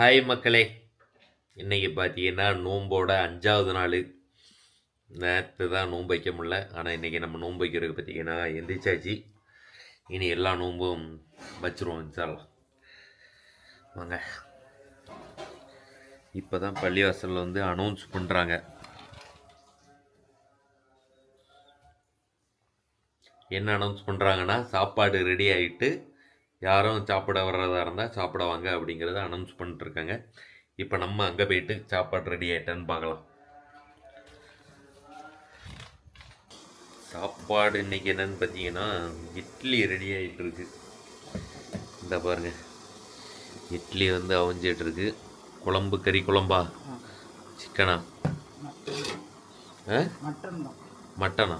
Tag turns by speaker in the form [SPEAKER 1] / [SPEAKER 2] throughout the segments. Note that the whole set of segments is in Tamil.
[SPEAKER 1] ஹாய் மக்களே, இன்றைக்கி பார்த்தீங்கன்னா நோம்போட 5வது நாள். நேற்று தான் நோன்பு வைக்க முடில, ஆனால் இன்றைக்கி நம்ம நோன்பு வைக்கிறதுக்கு பார்த்தீங்கன்னா எந்திரிச்சாச்சு. இனி எல்லா நோன்பும் வச்சுருவோம் இன்ஷால்லாம். வாங்க, இப்போ தான் பள்ளிவாசலில் வந்து அனௌன்ஸ் பண்ணுறாங்க. என்ன அனௌன்ஸ் பண்ணுறாங்கன்னா, சாப்பாடு ரெடி ஆகிட்டு யாரும் சாப்பிட வர்றதா இருந்தால் சாப்பிட வாங்க அப்படிங்கிறத அனௌன்ஸ் பண்ணிட்டுருக்காங்க. இப்போ நம்ம அங்கே போயிட்டு சாப்பாடு ரெடி ஆகிட்டான்னு பார்க்கலாம். சாப்பாடு இன்றைக்கி என்னென்னு பார்த்தீங்கன்னா, இட்லி ரெடி ஆகிட்டுருக்கு. இந்த பாருங்கள், இட்லி வந்து அவிஞ்சிட்ருக்கு. குழம்பு கறி குழம்பா சிக்கனா மட்டனா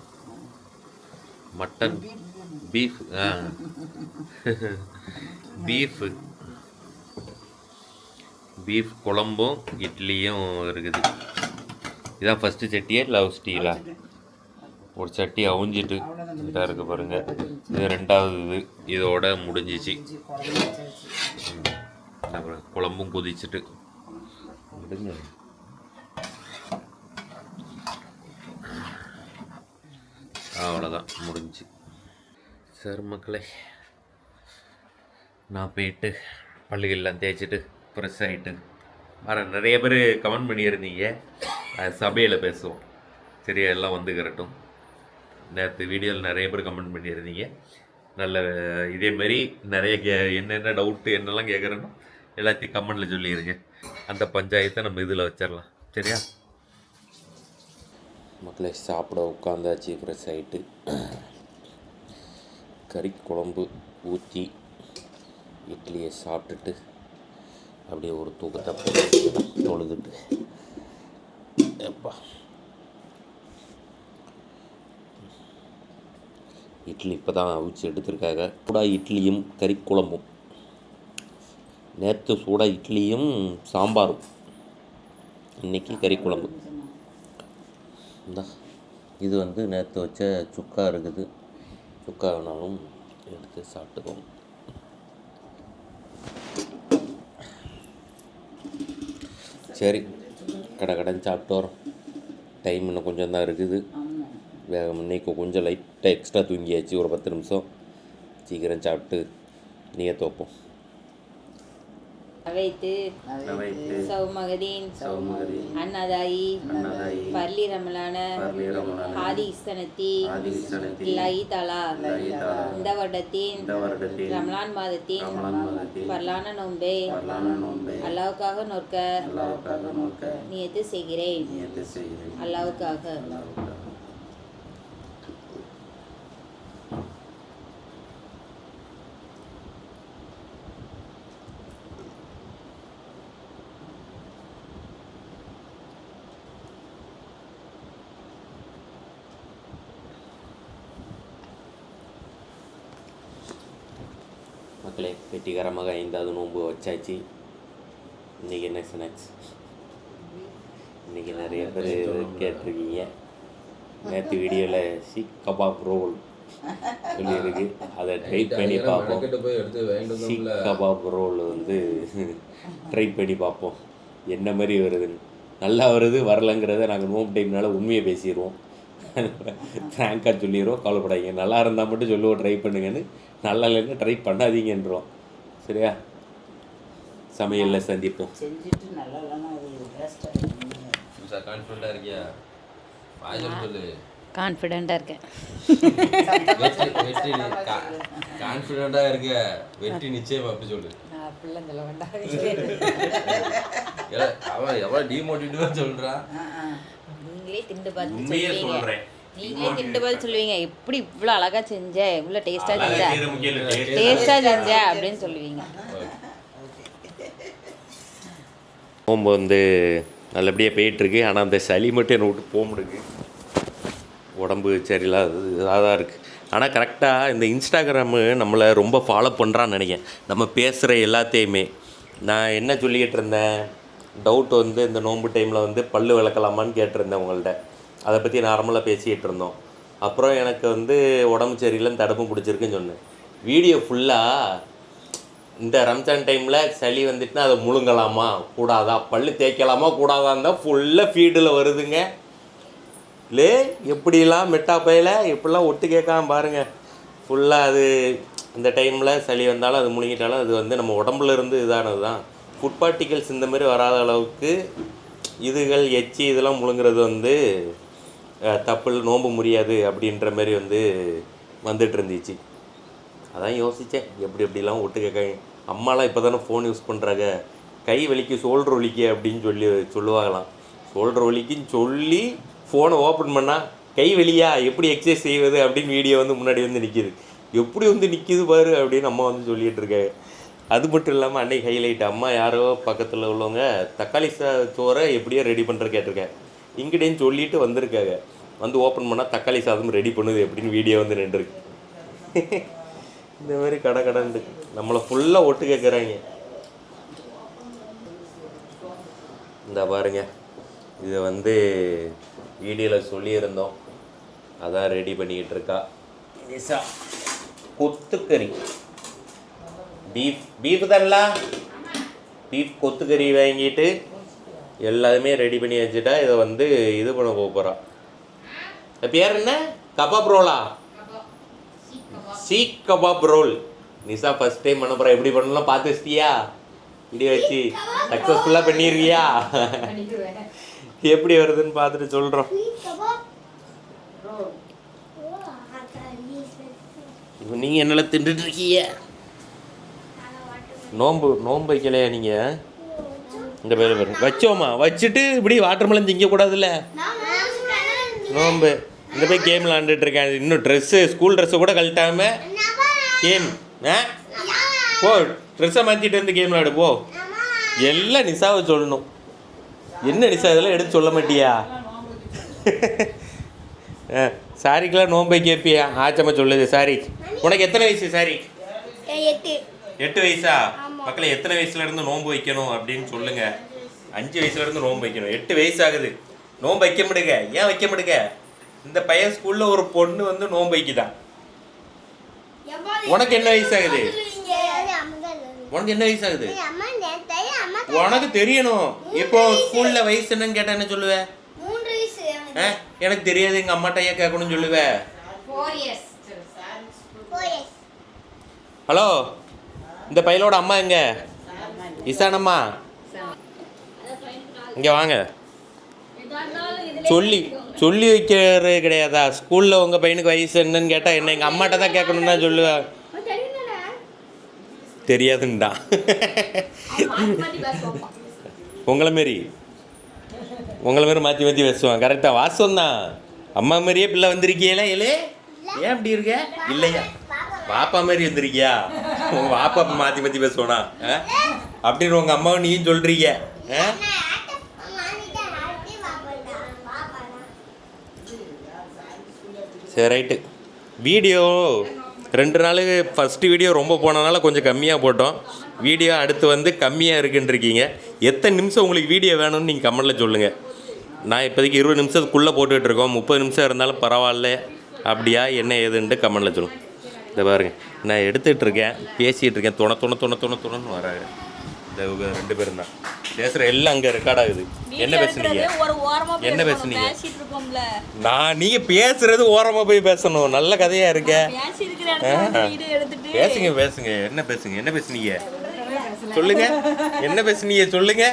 [SPEAKER 1] மட்டன் பீஃப் பீஃப் குழம்பும் இட்லியும் இருக்குது. இதான் ஃபஸ்ட்டு சட்டியே லவ் ஸ்டீலா? ஒரு சட்டி அவிஞ்சிட்டு இதாக இருக்குது பாருங்கள். இது 2வது இது, இதோட முடிஞ்சிச்சு. அப்புறம் குழம்பும் கொதிச்சுட்டு முடிஞ்ச அவ்வளோதான், முடிஞ்சு. சரி மக்களே, நான் போயிட்டு பள்ளிகள்லாம் தேய்ச்சிட்டு ஃப்ரெஷ் ஆகிட்டு வரேன். நிறைய பேர் கமெண்ட் பண்ணியிருந்தீங்க, சபையில் பேசுவோம். சரியா, எல்லாம் வந்துக்கிறட்டும். நேற்று வீடியோவில் நிறைய பேர் கமெண்ட் பண்ணியிருந்தீங்க. நல்ல இதேமாரி நிறைய என்னென்ன டவுட்டு என்னெல்லாம் கேட்குறேனோ எல்லாத்தையும் கமெண்டில் சொல்லிடுங்க. அந்த பஞ்சாயத்தை நம்ம இதில் வச்சிடலாம். சரியா மக்களை, சாப்பிட உட்காந்தாச்சு. ஃப்ரெஷ் ஆகிட்டு கறி குழம்பு ஊற்றி இட்லியை சாப்பிட்டுட்டு அப்படியே ஒரு தூக்கத்தை தொழுதுட்டு எப்பா இட்லி இப்போ தான் அவிச்சு எடுத்துருக்காங்க. சூடாக இட்லியும் கறி குழம்பும். நேற்று சூடாக இட்லியும் சாம்பாரும், இன்றைக்கி கறி குழம்பு. இந்த இது வந்து நேற்று வச்ச சுக்கா இருக்குது. சுக்கா வேணாலும் எடுத்து சாப்பிட்டுக்கோங்க. சரி, கடைன்னு சாப்பிட்டு வரோம். டைம் இன்னும் கொஞ்சம் தான் இருக்குது. இன்னைக்கு கொஞ்சம் லைட்டாக எக்ஸ்ட்ரா தூங்கியாச்சு. ஒரு 10 நிமிஷம் சீக்கிரம் சாப்பிட்டு நீங்கள் தோப்போம்.
[SPEAKER 2] அவைத்து சௌமகதீன் அன்னதாயி பர்லி ரமலான ஹாதி இஸ்தனத்தி இல்லாஹி தஆலா இந்த வருடத்தின் ரமலான் மாதத்தின் பர்லான நோன்பை அல்லாஹ்வுக்காக நோக்க நியத்து செய்கிறேன். அல்லாஹ்வுக்காக.
[SPEAKER 1] மக்களே, வெற்றிகரமாக 5வது நோன்பு வச்சாச்சு. இன்றைக்கி என்ன ஸ்நாக்ஸ்? இன்றைக்கி நிறைய பேர் கேட்டிருக்கீங்க. நேற்று வீடியோவில் சீக் கபாப் ரோல் சொல்லியிருக்கு. அதை ட்ரை பண்ணி பார்ப்போம். சீக் கபாப் ரோல் வந்து ட்ரை பண்ணி பார்ப்போம் என்ன மாதிரி வருதுன்னு. நல்லா வருது வரலைங்கிறத நாங்கள் நோம்பு டைம்னால உண்மையை பேசிடுவோம். ஃப்ராங்காக சொல்லிடுவோம். கவலைப்படாதீங்க, நல்லா இருந்தால் மட்டும் சொல்லுவோம் ட்ரை பண்ணுங்கன்னு. நல்லா இல்லைன்னா ட்ரை பண்ணாதீங்கன்றோம். சரியா, சமையலில் சந்திப்போம். கான்ஃபிடண்ட்டாக இருக்கியா?
[SPEAKER 2] கான்ஃபிடண்ட்டாக இருக்கேன்.
[SPEAKER 1] வெற்றி கான்ஃபிடண்ட்டாக இருக்க, வெற்றி நிச்சயம் அப்படி சொல்லு.
[SPEAKER 2] அப்படிலாம் சொல்ல வேண்டாம்.
[SPEAKER 1] அவன் எவ்வளோ டிமோட்டிவேட்டாக சொல்கிறான்.
[SPEAKER 2] நீங்களே திண்டு பார்த்து சொல்லுவீங்க. நீங்களே திண்டு பார்த்து சொல்லுவீங்க, எப்படி இவ்வளோ அழகாக செஞ்ச, இவ்வளோ டேஸ்ட்டாக செஞ்ச அப்படின்னு சொல்லுவீங்க.
[SPEAKER 1] நோம்பு வந்து நல்லபடியாக போயிட்டுருக்கு. ஆனால் அந்த சளி மட்டும் என்னை விட்டு போக முடியுது. உடம்பு சரியில்லாத தான் இருக்குது. ஆனால் கரெக்டாக இந்த இன்ஸ்டாகிராமு நம்மளை ரொம்ப ஃபாலோ பண்ணுறான்னு நினைக்கிறேன். நம்ம பேசுகிற எல்லாத்தையுமே நான் என்ன சொல்லிக்கிட்டு இருந்தேன், டவுட் வந்து இந்த நோன்பு டைமில் வந்து பல் விளக்கலாமான்னு கேட்டிருந்தேன் உங்கள்கிட்ட. அதை பற்றி நார்மலாக பேசிக்கிட்டு இருந்தோம். அப்புறம் எனக்கு வந்து உடம்பு சரியில்லைன்னு தடுப்பும் பிடிச்சிருக்குன்னு சொன்னேன். வீடியோ ஃபுல்லாக இந்த ரம்ஜான் டைமில் சளி வந்துட்டுனா அதை முழுங்கலாமா கூடாதா, பல்லு தேய்க்கலாமா கூடாதான் தான் ஃபுல்லாக ஃபீல்டில் வருதுங்க. லே எப்படிலாம் மெட்டா பையில் எப்படிலாம் ஒட்டு கேட்காம பாருங்கள். ஃபுல்லாக அது இந்த டைமில் சளி வந்தாலும் அது முழுங்கிட்டாலும் அது வந்து நம்ம உடம்புல இருந்து இதானது தான். ஃபுட் பார்ட்டிகல்ஸ் இந்த மாதிரி வராத அளவுக்கு இதுகள் எச்சி இதெல்லாம் முழுங்குறது வந்து தப்பு, நோம்பு முடியாது அப்படின்ற மாதிரி வந்து வந்துட்டு இருந்துச்சு. அதான் யோசித்தேன் எப்படி எப்படிலாம் ஒட்டு கேட்காங்க. அம்மாலாம் இப்போ தானே ஃபோன் யூஸ் பண்ணுறாங்க, கை வலிக்கு ஷோல்டர் வலிக்கு அப்படின்னு சொல்லுவாங்களாம். ஷோல்டர் வலிக்குன்னு சொல்லி ஃபோனை ஓப்பன் பண்ணால் கை வலியா எப்படி எக்ஸசைஸ் செய்வது அப்படின்னு வீடியோ வந்து முன்னாடி வந்து நிற்கிது. எப்படி வந்து நிற்கிது பாரு அப்படின்னு அம்மா வந்து சொல்லிகிட்டு இருக்காங்க. அது மட்டும் இல்லாமல் அன்னைக்கு ஹைலைட், அம்மா யாரோ பக்கத்தில் உள்ளவங்க தக்காளி சோறை எப்படியோ ரெடி பண்ணுற கேட்டிருக்கேன். இங்கிட்டேன்னு சொல்லிட்டு வந்திருக்காங்க. வந்து ஓப்பன் பண்ணால் தக்காளி சாதம் ரெடி பண்ணுது எப்படின்னு வீடியோ வந்து நின்றுருக்கு. இந்த மாதிரி கடந்து நம்மளை ஃபுல்லாக ஒட்டு கேட்குறாங்க. இந்த பாருங்க, இதை வந்து வீடியோவில் சொல்லியிருந்தோம், அதான் ரெடி பண்ணிக்கிட்டு இருக்கா நிசா. கொத்துக்கறி பீஃப் தான்லா, பீஃப் கொத்துக்கறி வாங்கிட்டு எல்லாருமே ரெடி பண்ணி வச்சுட்டா இதை வந்து இது பண்ண போகிறான். பேர் என்ன? கபாப் ரோலா, seekh kebab roll. Nisa first time பண்ண போகிறா. எப்படி பண்ணலாம் பார்த்து வச்சிட்டியா? வீடியோ வச்சு சக்ஸஸ்ஃபுல்லாக பண்ணிடுவியா? எப்படி வருதுன்னு பார்த்துட்டு சொல்கிறோம். இப்போ நீங்கள் என்னெல்லாம் தின்றுட்டு இருக்கீங்க? நோம்பு வைக்கலையா நீங்கள்? இந்த பேர் பாருங்க, வச்சோமா வச்சுட்டு இப்படி வாட்டர்மெலன் திங்கக்கூடாதுல்ல நோம்பு. இந்த போய் கேம் விளாண்டுட்டு இருக்கேன். இன்னும் ஸ்கூல் ட்ரெஸ்ஸை கூட கழட்டாம கேம். போ ட்ரெஸ்ஸை மாற்றிட்டு வந்து கேம் விளாடு போ. எல்லாம் நிசாவை சொல்லணும். என்ன நிசா இதெல்லாம் எடுத்து சொல்ல மாட்டியா? சாரிக்கெல்லாம் நோம்பை கேட்பியா? ஆச்சம்மா சொல்லுது. சாரி உனக்கு எத்தனை வயசு? சாரி 8 வயசா? மக்களை எத்தனை வயசுலேருந்து நோன்பு வைக்கணும் அப்படின்னு சொல்லுங்கள். 5 வயசுலேருந்து நோன்பு வைக்கணும். 8 வயசு ஆகுது, நோன்பு வைக்க முடியுங்க. ஏன் வைக்க முடியுங்க? இந்த பையன் ஸ்கூலில் ஒரு பொண்ணு வந்து நோன்பு வைக்குதான். உனக்கு என்ன வயசு ஆகுது? உனக்கு என்ன வயசு ஆகுது? உனக்கு தெரியணும். இப்போ ஸ்கூலில் வயசு என்னன்னு கேட்டால் என்ன சொல்லுவேன்? எனக்கு தெரியாது, எங்கள் அம்மாட்ட ஏன் கேட்கணும்னு சொல்லுவேன். ஹலோ, இந்த பையலோட அம்மா எங்க? இசானம்மா இங்கே வாங்க. சொல்லி வைக்கிறது கிடையாதா? ஸ்கூலில் உங்கள் பையனுக்கு வயசு என்னன்னு கேட்டால் என்ன எங்கள் அம்மாட்ட தான் கேட்கணுன்னு தான் சொல்லுவேன். தெரியாதுண்டா. உங்களை மாரி மாற்றி பேசுவான். கரெக்டாக வாசம் தான். அம்மா மாதிரியே பிள்ளை வந்திருக்கியல. ஏலே ஏன் அப்படி இருக்க? இல்லையா பாப்பா மாதிரி வந்திருக்கியா? உங்கள் பாப்பா மாற்றி பேசுவானா அப்படின்னு உங்கள் அம்மாவை நீயும் சொல்கிறீங்க. சரி ரைட்டு. வீடியோ 2 நாளுக்கு ஃபஸ்ட்டு வீடியோ ரொம்ப போனதுனால கொஞ்சம் கம்மியாக போட்டோம். வீடியோ அடுத்து வந்து கம்மியாக இருக்குன்றிருக்கீங்க. எத்தனை நிமிஷம் உங்களுக்கு வீடியோ வேணும்னு நீங்கள் கமெண்ட்டில் சொல்லுங்கள். நான் இப்போதைக்கு 20 நிமிஷத்துக்குள்ளே போட்டுட்ருக்கோம். 30 நிமிஷம் இருந்தாலும் பரவாயில்ல அப்படியா என்ன ஏதுன்ட்டு கமெண்ட்டில் சொல்லுங்கள். இதை பாருங்க, நான் எடுத்துகிட்ருக்கேன், பேசிகிட்டு இருக்கேன். துணன்னு வராங்க. இந்த 2 பேரும் தான் பேசுகிற எல்லாம் அங்கே ரெக்கார்ட் ஆகுது. என்ன பேசுனீங்க? நீங்கள் பேசுறது ஓரமாக போய் பேசணும். நல்ல கதையாக இருக்க. பேசுங்க. என்ன பேசுனீங்க சொல்லுங்க. என்ன பேசுனீங்க சொல்லுங்க.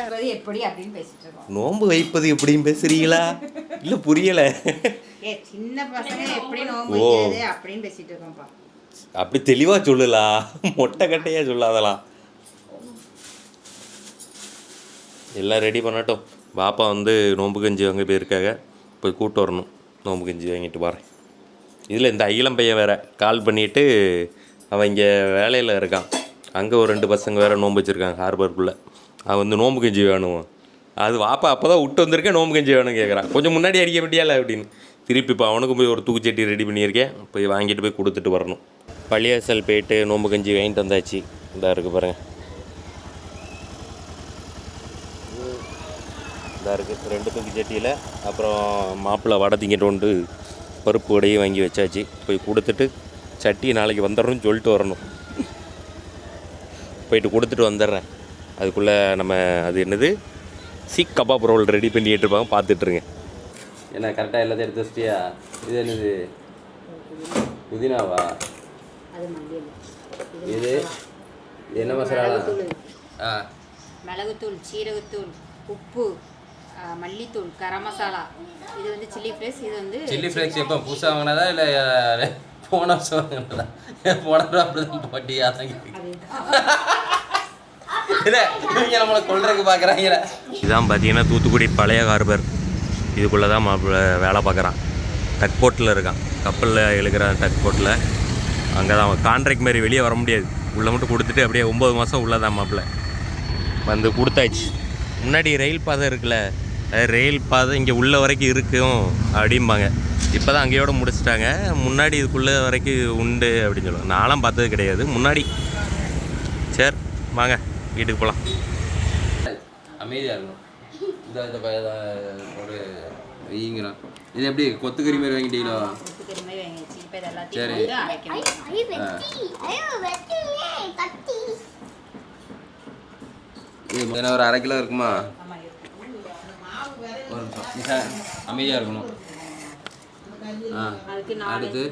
[SPEAKER 1] நோன்பு வைப்பது எப்படின்னு பேசுறீங்களா? இல்ல புரியல.
[SPEAKER 2] சின்ன பசங்க எப்படி நோன்பு வைக்கிறது அப்படின்னு பேசிட்டு இருக்கோம்ப்பா.
[SPEAKER 1] அப்படி தெளிவா சொல்லலாம், மொட்டை கட்டையா சொல்லாதலாம். எல்லாம் ரெடி பண்ணட்டும். பாப்பா வந்து நோன்பு கஞ்சி வாங்க போயிருக்காங்க, போய் கூப்பிட்டு வரணும். நோன்பு கஞ்சி வாங்கிட்டு வரேன். இதில் இந்த இளம் பையன் வேறு கால் பண்ணிவிட்டு அவன் இங்கே வேலையில் இருக்கான். அங்கே ஒரு 2 பசங்க வேறு நோன்பு வச்சுருக்காங்க ஹார்பருக்குள்ளே. அவன் வந்து நோன்பு கஞ்சி வேணும். அது வாப்பா அப்போ தான் விட்டு வந்திருக்கேன், நோன்பு கஞ்சி வேணும்னு கேட்குறான். கொஞ்சம் முன்னாடி அடிக்க மாட்டியால அப்படின்னு. திருப்பி இப்போ அவனுக்கும் போய் ஒரு தூக்குச்சட்டி ரெடி பண்ணியிருக்கேன், போய் வாங்கிட்டு போய் கொடுத்துட்டு வரணும். பள்ளியாசல் போயிட்டு நோன்பு கஞ்சி வாங்கிட்டு வந்தாச்சு. இதாக இருக்குது பாருங்கள், இதாக இருக்குது 2 தூக்குச்சட்டியில். அப்புறம் மாப்பிள்ளை வடை திங்கிட்டு கொண்டு பருப்பு வடையும் வாங்கி வச்சாச்சு. போய் கொடுத்துட்டு சட்டி நாளைக்கு வந்துடணும்னு சொல்லிட்டு வரணும். போயிட்டு கொடுத்துட்டு வந்துடுறேன். அதுக்குள்ளே நம்ம அது என்னது சீக் கபாப் ரோல் ரெடி பண்ணிட்டு இருப்பாங்க, பார்த்துட்ருங்க. என்ன கரெக்டாக எல்லாத்தையும் எடுத்து வச்சிட்டியா? இது என்னது புதினாவா? இது என்ன மசாலா?
[SPEAKER 2] மிளகுத்தூள், சீரகத்தூள், உப்பு, மல்லித்தூள், கரம் மசாலா. இது வந்து சில்லி ஃப்ளேக்ஸ். இது வந்து
[SPEAKER 1] சில்லி ஃப்ளேக்ஸ் எப்போ புதுசாக வாங்கினதா இல்லை போன வருஷம் வாங்கினதா? போன வருஷம் அப்படி தான் போட்டியா? இல்லை இவங்க நம்மளை கொள்றதுக்கு பார்க்குறாங்க. இதுதான் பார்த்தீங்கன்னா தூத்துக்குடி பழைய ஹார்பர். இதுக்குள்ளே தான் மாப்பிள்ளை வேலை பார்க்குறான். டக் போட்டில் இருக்கான், கப்பலில் எழுக்கிற டக் போட்டில். அங்கே தான் அவன் கான்ட்ராக்ட் மாதிரி வெளியே வர முடியாது. உள்ளே மட்டும் கொடுத்துட்டு அப்படியே 9 மாதம் உள்ளே தான் மாப்பிள்ளை வந்து கொடுத்தாச்சு. முன்னாடி ரயில் பாதை இருக்குல்ல, ரயில் பாதை இங்கே உள்ள வரைக்கும் இருக்கும் அப்படிம்பாங்க. இப்போ தான் அங்கேயோட முடிச்சிட்டாங்க. முன்னாடி இதுக்குள்ளே வரைக்கும் உண்டு அப்படின்னு சொல்லுவாங்க. நான்லாம் பார்த்தது கிடையாது முன்னாடி. சரி வாங்க வீட்டுக்கு போகலாம். அமைதியாக இருக்கணும். இந்த ஒரு ஈங்கிறான். இது எப்படி கொத்துக்கறி மாதிரி வாங்கிட்டீங்களோ? சரி இது ஒரு 1/2 கிலோ இருக்குமா? ஒரு நிமிஷம் அமைதியாக இருக்கணும். அடுத்து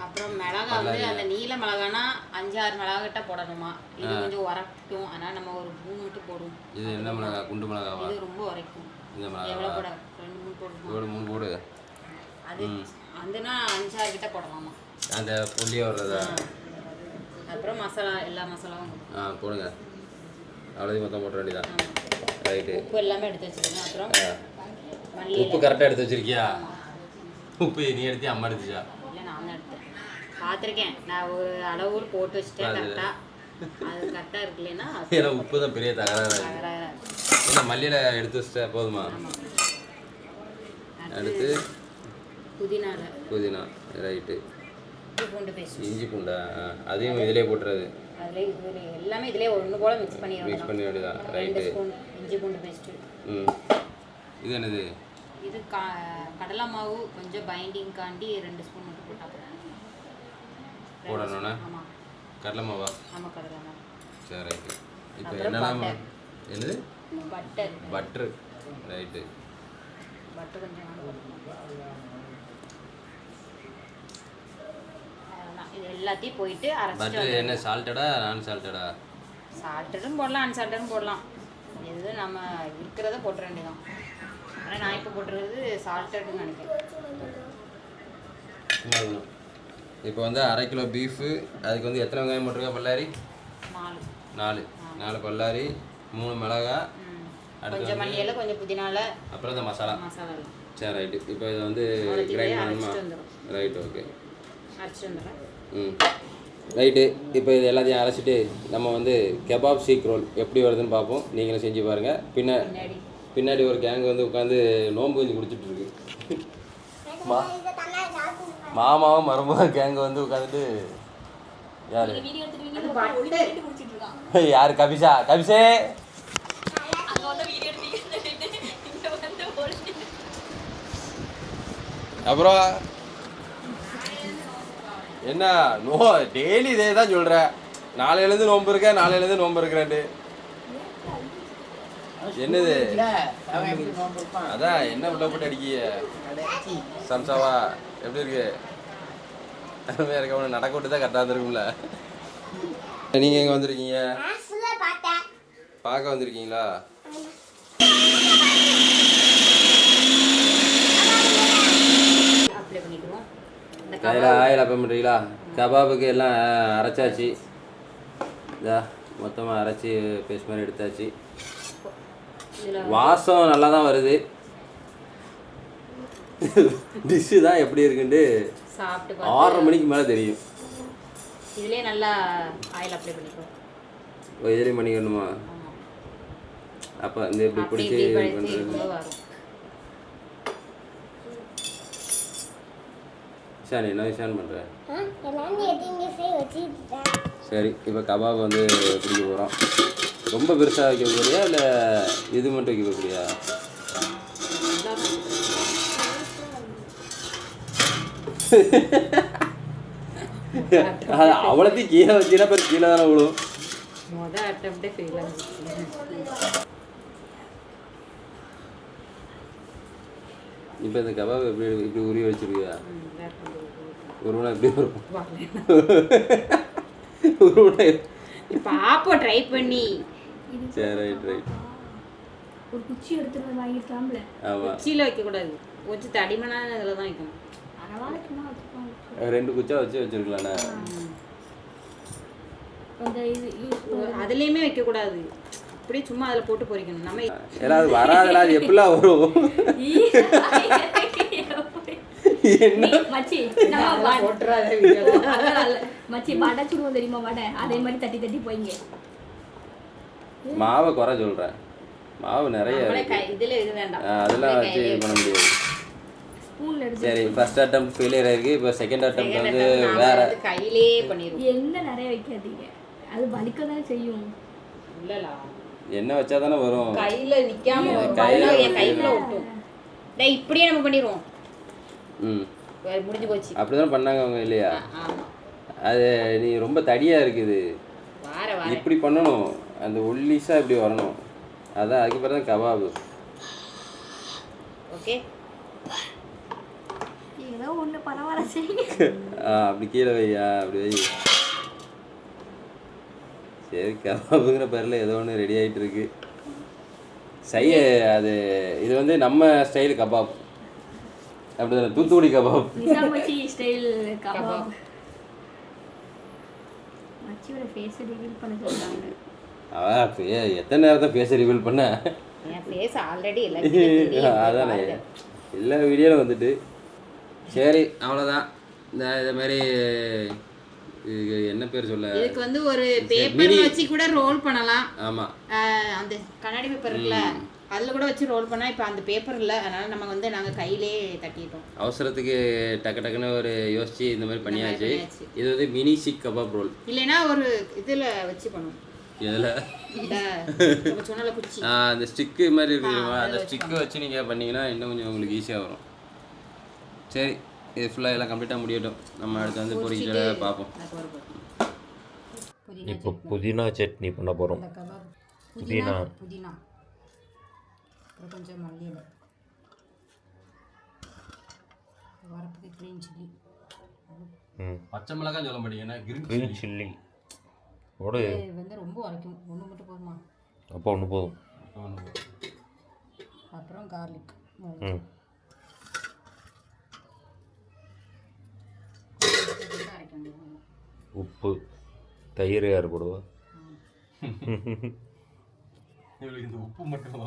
[SPEAKER 2] அப்புறம் மிளகா வந்து அந்த நீல மிளகானா 5-6 மிளகாட்ட போடணுமா? இது கொஞ்சம் உரைக்கும், அதனால் நம்ம ஒரு 3 மட்டும் போடுவோம்.
[SPEAKER 1] இது என்ன மிளகா? குண்டு மிளகாவா?
[SPEAKER 2] இது ரொம்ப உரைக்கும்.
[SPEAKER 1] இந்த மிளகா
[SPEAKER 2] எவ்வளோ போட? 2-3 போடுவோம்.
[SPEAKER 1] 3 போடு.
[SPEAKER 2] அது அதுனா 5-6 கிட்ட போடலாமா?
[SPEAKER 1] அந்த புள்ளியாக வர்றதா?
[SPEAKER 2] அப்புறம் மசாலா, எல்லா மசாலாவும்
[SPEAKER 1] போடுங்க. அவ்வளோதையும் மொத்தம் போட்ட வேண்டியதான். ரைட்டு.
[SPEAKER 2] உப்பு எல்லாமே எடுத்து வச்சுருக்கேன். அப்புறம் மல்லி.
[SPEAKER 1] உப்பு கரெக்டாக எடுத்து வச்சிருக்கியா? உப்பு நீ எடுத்து அம்மா எடுத்துச்சா?
[SPEAKER 2] இல்லை நான் தான் எடுத்தேன். பார்த்துருக்கேன் நான் ஒரு அளவு போட்டு வச்சுட்டேன் கரெக்டாக. அது கரெக்டாக இருக்குல்லைன்னா
[SPEAKER 1] ஏன்னா உப்பு தான் பெரிய தகராறு. ஏன்னா மல்லியில் எடுத்து வச்சிட்டா போதுமா? அடுத்து புதினா. ரைட்டு. இஞ்சி பூண்டா? அதையும் இதிலே போட்டுறது.
[SPEAKER 2] எல்லாமே இதிலே ஒன்று போல மிக்ஸ் பண்ணி
[SPEAKER 1] வேண்டியதான். ரைட்டு.
[SPEAKER 2] இஞ்சி பூண்டு பேஸ்ட்டு.
[SPEAKER 1] இது என்னது?
[SPEAKER 2] இது கடலை மாவு கொஞ்சம் பைண்டிங் காண்டி 2 ஸ்பூன் மட்டும் போட்டால்
[SPEAKER 1] போடணும்னா?
[SPEAKER 2] ஆமாம்.
[SPEAKER 1] கடலை மாவா?
[SPEAKER 2] ஆமாம் கடலை மாவு.
[SPEAKER 1] சரி ரைட்டு. இப்போ என்னென்ன? என்னது? பட்டரு. ரைட்டு.
[SPEAKER 2] பட்டர் கொஞ்சம் இது எல்லாத்தையும் போயிட்டு அரைச்சிட்டு.
[SPEAKER 1] என்ன சால்ட்டடா நான் சால்ட்டடா?
[SPEAKER 2] சால்ட்டடும் போடலாம், அன்சால்ட்டடும் போடலாம். எது நம்ம இருக்கிறத போட்டுற வேண்டியதான். ஆனால் நான் இப்போ போட்டுருக்கிறது சால்ட்டடுன்னு நினைக்கிறேன்.
[SPEAKER 1] இப்போ வந்து 1/2 கிலோ பீஃபு. அதுக்கு வந்து எத்தனை வெங்காயம் போட்டிருக்கா? பல்லாரி 4 பல்லாரி, 3 மிளகா,
[SPEAKER 2] கொஞ்சம் மல்லியில், கொஞ்சம் புதினால,
[SPEAKER 1] அப்புறம் இந்த மசாலா. சரி ரைட்டு. இப்போ இதை வந்து கிரைண்ட் பண்ணணுமா? Right okay.
[SPEAKER 2] அரைச்சிட்டு வந்துடுறேன்.
[SPEAKER 1] ரைட்டு. இப்போ இது எல்லாத்தையும் அரைச்சிட்டு நம்ம வந்து கெபாப் சீக் ரோல் எப்படி வருதுன்னு பார்ப்போம். நீங்களும் செஞ்சு பாருங்கள். பின்னாடி ஒரு கேங் வந்து உட்காந்து நோன்பு கொஞ்சம் குடிச்சிட்ருக்கு. மாமாவும் மருமக கேங் வந்து உட்காந்துட்டு யார்? கபிஷே. அப்புறம் என்ன டெய்லி இதே தான் சொல்கிற. நாளையிலேருந்து நோன்பு இருக்கிறேன்ட்டு. என்னது? அதான் என்ன விட்ட போட்டு அடிக்கிய சம்சாவா? எப்படி இருக்கு? அருமையாக இருக்க. ஒன்று நடக்க விட்டு தான் கரெக்டாக இருந்திருக்கும்ல. நீங்கள் எங்கே வந்திருக்கீங்க? பார்க்க வந்திருக்கீங்களா? ஆயில் அப்ளை பண்ணுறீங்களா? கபாபுக்கு எல்லாம் அரைச்சாச்சு. இதா மொத்தமாக அரைச்சி பேஸ்ட் மாதிரி எடுத்தாச்சு. வாசம் நல்லா தான் வருது. டிஷ்ஷு தான் எப்படி இருக்குன்ட்டு 6:30 மணிக்கு மேலே தெரியும்.
[SPEAKER 2] இதுலேயே நல்லா ஆயில் அப்ளை பண்ணிக்கிறோம்.
[SPEAKER 1] இதுலேயும் பண்ணிக்கணுமா? அப்போ இந்த இப்படி பிடிச்சி பண்ணுறது. சார் என்ன விஷயம் பண்ணுறேன்? சரி இப்போ கபாப் வந்து பிடிக்க போகிறோம். ரொம்ப பெருசாக வைக்க போறியா இல்லை இது மட்டும் வைக்க போறியா? அவ்வளோத்தையும் கீழே வச்சுன்னா பேர் கீழே தானே விழும்.
[SPEAKER 2] மொதல் அட்டம்ப்டே ஃபெயில் ஆச்சு.
[SPEAKER 1] இப்போ இந்த கபாப் எப்படி இப்படி உருவி வச்சிருக்கியா? உருவனா எப்படி வரும்? உருவனா
[SPEAKER 2] பாப்போம் ட்ரை பண்ணி.
[SPEAKER 1] சரி ரைட் ரைட்.
[SPEAKER 3] ஒரு குச்சி எடுத்துட்டு வாங்கிருக்காம்ல.
[SPEAKER 1] ஆமா.
[SPEAKER 2] குச்சியில வைக்க கூடாது. கொஞ்சம் தடிமனான இதுல தான் வைக்கணும்.
[SPEAKER 3] அரவாளைக்குனா வச்சுப்பாங்க.
[SPEAKER 1] 2 குச்சா வச்சிருக்கலாம்ண்ணா.
[SPEAKER 3] கொஞ்சம் இது யூஸ்
[SPEAKER 2] அதுலயுமே வைக்க கூடாது. அப்படியே சும்மா அதில் போட்டு பொரிக்கணும். நம்ம
[SPEAKER 1] ஏன்னா அது வராதுல, அது எப்படிலாம் வரும்? என்ன
[SPEAKER 3] மச்சி மச்சி வடை சுடுவோம் தெரியுமா? வடை அதே மாதிரி தட்டி தட்டி போய்ங்க.
[SPEAKER 1] மாவை குறை சொல்கிறேன். மாவு நிறைய
[SPEAKER 2] இதில் இது வேண்டாம்,
[SPEAKER 1] அதெல்லாம் வச்சு இது பண்ண முடியாது.
[SPEAKER 3] ஸ்பூன்ல எடுத்து
[SPEAKER 1] சரி, ஃபர்ஸ்ட் அட்டம் ஃபெயிலியர் ஆயிருக்கு. இப்போ செகண்ட் அட்டம் வந்து வேற
[SPEAKER 2] கையிலே பண்ணிடுவோம்.
[SPEAKER 3] எண்ணெய் நிறைய வைக்காதீங்க, அது வலிக்க தானே செய்யும்.
[SPEAKER 2] இல்லலா,
[SPEAKER 1] எண்ணெய் வச்சா தானே வரும்.
[SPEAKER 2] கையில நிக்காம என் கைக்குள்ள ஒட்டும். டேய் இப்படியே நம்ம பண்ணிடுவோம். முடிஞ்சு போச்சு.
[SPEAKER 1] அப்படிதான் பண்ணாங்க அவங்க இல்லையா?
[SPEAKER 2] ஆமா,
[SPEAKER 1] அது நீ ரொம்ப தடியா இருக்குது.
[SPEAKER 2] வார
[SPEAKER 1] இப்படி பண்ணணும், அந்த ஒல்லிஸா இப்படி வரணும். அதான் அதுக்கு பிறகு தான் கபாபு.
[SPEAKER 2] ஓகே,
[SPEAKER 3] ஏதோ ஒன்று பரவாயில்ல செய்யுங்க.
[SPEAKER 1] அப்படி கீழே வையா, அப்படி வை. சரி, கபாபுங்கிற பேரில் ஏதோ ஒன்று ரெடி ஆகிட்டு இருக்கு. செய்ய அது இது வந்து நம்ம ஸ்டைல் கபாப். அப்படிதானே? தூத்துக்குடி கபாப்,
[SPEAKER 3] நிசாமச்சி ஸ்டைல் கபாப். மச்சியோட ஃபேஸ் ரிவீல் பண்ண சொல்றாங்க.
[SPEAKER 1] எத்தனை நேரத்தை பேச ரிவீல் பண்ண?
[SPEAKER 2] என் ஃபேஸ் ஆல்ரெடி எல்லாரும்
[SPEAKER 1] அதானே எல்லா வீடியோவில் வந்துட்டு. சரி, அவ்வளோதான். இந்த மாதிரி இது என்ன பேர் சொல்ல,
[SPEAKER 2] இதுக்கு வந்து ஒரு பேப்பர் வச்சு கூட ரோல் பண்ணலாம்.
[SPEAKER 1] ஆமா,
[SPEAKER 2] அந்த கண்ணாடி பேப்பர் இருக்குல்ல, அதில் கூட வச்சு ரோல் பண்ணால். இப்போ அந்த பேப்பர் இல்லை, அதனால நம்ம வந்து நாங்கள் கையிலே தட்டிட்டோம்.
[SPEAKER 1] அவசரத்துக்கு டக்கு டக்குன்னு ஒரு யோசிச்சு இந்த மாதிரி பண்ணியாச்சு. இது வந்து மினி சிக் கபாப் ரோல்.
[SPEAKER 2] இல்லைன்னா ஒரு இதில் வச்சு பண்ணுவோம்.
[SPEAKER 1] இதில்
[SPEAKER 2] நம்ம சொன்னால குச்சி,
[SPEAKER 1] அந்த ஸ்டிக்கு மாதிரி இருக்கு தெரியுமா? அந்த ஸ்டிக்கு வச்சு நீங்கள் பண்ணிங்கன்னா இன்னும் கொஞ்சம் உங்களுக்கு ஈஸியாக வரும். சரி, இது ஃபுல்லாக எல்லாம் கம்ப்ளீட்டாக முடியட்டும். நம்ம அடுத்து வந்து பொரிக்கிட்ட பார்ப்போம்.
[SPEAKER 4] இப்போ புதினா சட்னி பண்ண போகிறோம். புதினா
[SPEAKER 2] புதினா அப்புறம் கொஞ்சம் மல்லி இலை, வரப்புக்கு க்ரீன் சில்லி.
[SPEAKER 1] பச்சை மிளகாய் சொல்ல மாட்டீங்கன்னா
[SPEAKER 4] க்ரீன் சில்லி ஓடு
[SPEAKER 2] வந்து ரொம்ப வரைக்கும் ஒன்று மட்டும் போதுமா?
[SPEAKER 4] அப்போ ஒன்று போதும்.
[SPEAKER 2] அப்புறம் கார்லிக்,
[SPEAKER 4] உப்பு, தயிர் யார் போடுவா?
[SPEAKER 1] இந்த உப்பு மட்டும்,